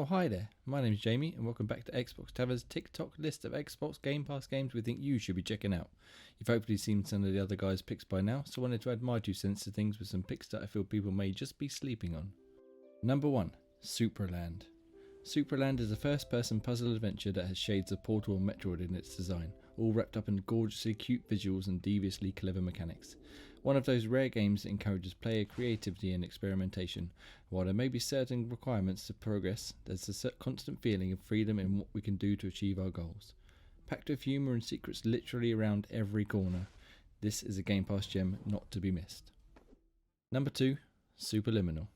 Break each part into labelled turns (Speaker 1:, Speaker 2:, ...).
Speaker 1: Oh, hi there. My name's Jamie, and welcome back to Xbox Tavern's TikTok list of Xbox Game Pass games we think you should be checking out. You've hopefully seen some of the other guys' picks by now, so I wanted to add my 2 cents to things with some picks that I feel people may just be sleeping on. Number 1. Superland. Superland is a first-person puzzle adventure that has shades of Portal and Metroid in its design, all wrapped up in gorgeously cute visuals and deviously clever mechanics. One of those rare games that encourages player creativity and experimentation. While there may be certain requirements to progress, there's a constant feeling of freedom in what we can do to achieve our goals. Packed with humour and secrets literally around every corner, this is a Game Pass gem not to be missed. Number 2. Superliminal.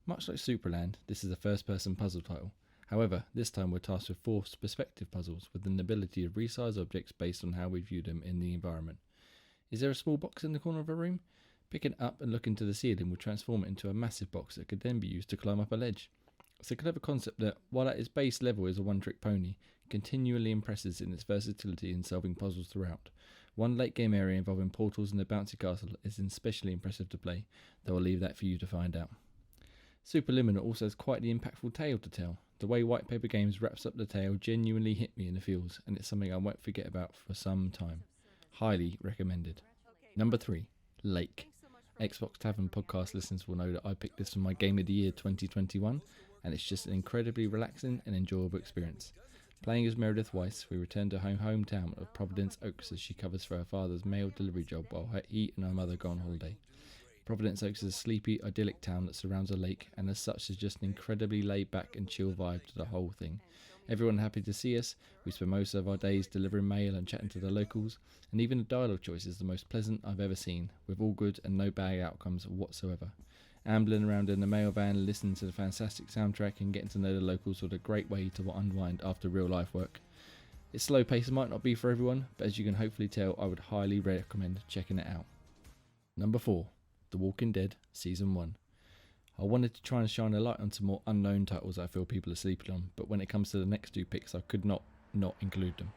Speaker 1: Much like Superland, this is a first-person puzzle title. However, this time we're tasked with 4 perspective puzzles with an ability to resize objects based on how we view them in the environment. Is there a small box in the corner of a room? Pick it up and look into the ceiling will transform it into a massive box that could then be used to climb up a ledge. It's a clever concept that, while at its base level is a one-trick pony, continually impresses in its versatility in solving puzzles throughout. One late game area involving portals and a bouncy castle is especially impressive to play, though I'll leave that for you to find out. Superliminal also has quite the impactful tale to tell. The way White Paper Games wraps up the tale genuinely hit me in the feels, and it's something I won't forget about for some time. Highly recommended. Number 3. Lake. Xbox Tavern podcast listeners will know that I picked this for my Game of the Year 2021, and it's just an incredibly relaxing and enjoyable experience. Playing as Meredith Weiss, we return to her hometown of Providence Oaks as she covers for her father's mail delivery job while he and her mother go on holiday. Providence Oaks is a sleepy, idyllic town that surrounds a lake, and as such is just an incredibly laid-back and chill vibe to the whole thing. Everyone happy to see us. We spend most of our days delivering mail and chatting to the locals, and even the dialogue choice is the most pleasant I've ever seen, with all good and no bad outcomes whatsoever. Ambling around in the mail van, listening to the fantastic soundtrack and getting to know the locals was a great way to unwind after real life work. Its slow pace might not be for everyone, but as you can hopefully tell, I would highly recommend checking it out. Number 4. The Walking Dead Season 1. I wanted to try and shine a light on some more unknown titles I feel people are sleeping on, but when it comes to the next 2 picks I could not include them.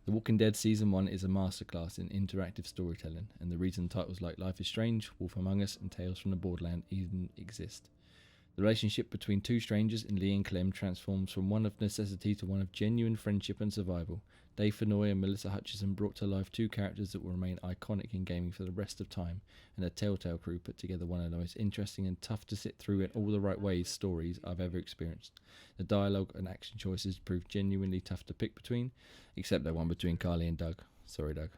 Speaker 1: The Walking Dead Season 1 is a masterclass in interactive storytelling, and the reason titles like Life is Strange, Wolf Among Us and Tales from the Borderland even exist. The relationship between 2 strangers in Lee and Clem transforms from one of necessity to one of genuine friendship and survival. Dave Fennoy and Melissa Hutchison brought to life 2 characters that will remain iconic in gaming for the rest of time, and the Telltale crew put together one of the most interesting and tough to sit through in all the right ways stories I've ever experienced. The dialogue and action choices proved genuinely tough to pick between, except that one between Carly and Doug. Sorry, Doug.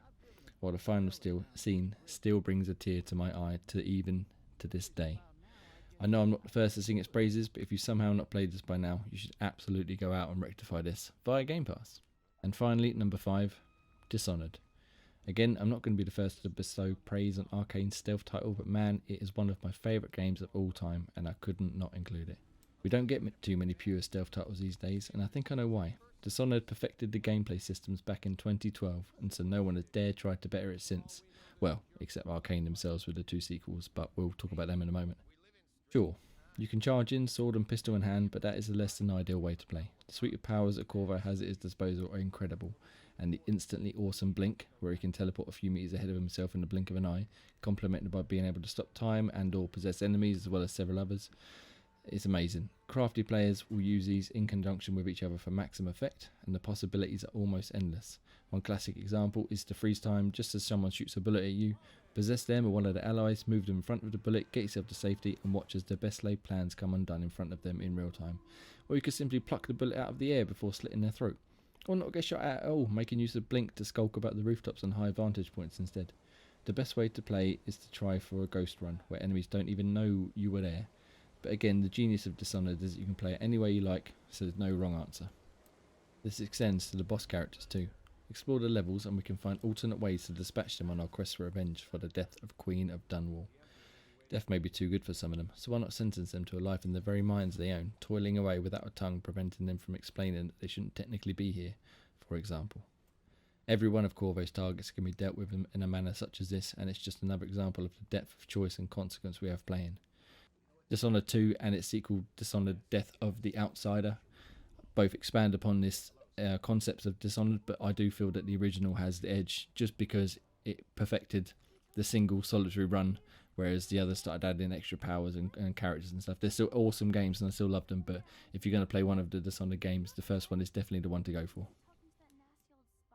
Speaker 1: While the final scene still brings a tear to my eye even to this day. I know I'm not the first to sing its praises, but if you somehow not played this by now, you should absolutely go out and rectify this via Game Pass. And finally, number 5, Dishonored. Again, I'm not going to be the first to bestow praise on Arcane's stealth title, but man, it is one of my favourite games of all time, and I couldn't not include it. We don't get too many pure stealth titles these days, and I think I know why. Dishonored perfected the gameplay systems back in 2012, and so no one has dared try to better it since. Well, except Arcane themselves with the 2 sequels, but we'll talk about them in a moment. Sure, you can charge in sword and pistol in hand, but that is a less than ideal way to play. The suite of powers that Corvo has at his disposal are incredible, and the instantly awesome blink, where he can teleport a few meters ahead of himself in the blink of an eye, complemented by being able to stop time and or possess enemies as well as several others, is amazing. Crafty players will use these in conjunction with each other for maximum effect, and the possibilities are almost endless. One classic example is to freeze time just as someone shoots a bullet at you, possess them or one of the allies, move them in front of the bullet, get yourself to safety, and watch as their best laid plans come undone in front of them in real time. Or you could simply pluck the bullet out of the air before slitting their throat. Or not get shot at all, making use of blink to skulk about the rooftops on high vantage points instead. The best way to play is to try for a ghost run, where enemies don't even know you were there. But again, the genius of Dishonored is that you can play it any way you like, so there's no wrong answer. This extends to the boss characters too. Explore the levels and we can find alternate ways to dispatch them on our quest for revenge for the death of Queen of Dunwall. Death may be too good for some of them, so why not sentence them to a life in the very minds they own, toiling away without a tongue preventing them from explaining that they shouldn't technically be here, for example. Every one of Corvo's targets can be dealt with in a manner such as this, and it's just another example of the depth of choice and consequence we have playing. Dishonored 2 and its sequel Dishonored Death of the Outsider both expand upon this concepts of Dishonored, but I do feel that the original has the edge just because it perfected the single solitary run whereas the others started adding extra powers and characters and stuff. They're still awesome games and I still love them, but if you're going to play one of the Dishonored games, the first one is definitely the one to go for.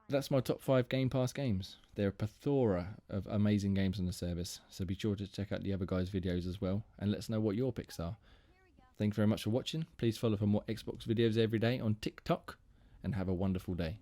Speaker 1: That's my top 5 Game Pass games. There are a plethora of amazing games on the service, so be sure to check out the other guys' videos as well, and let us know what your picks are. Thank you very much for watching. Please follow for more Xbox videos every day on TikTok, and have a wonderful day.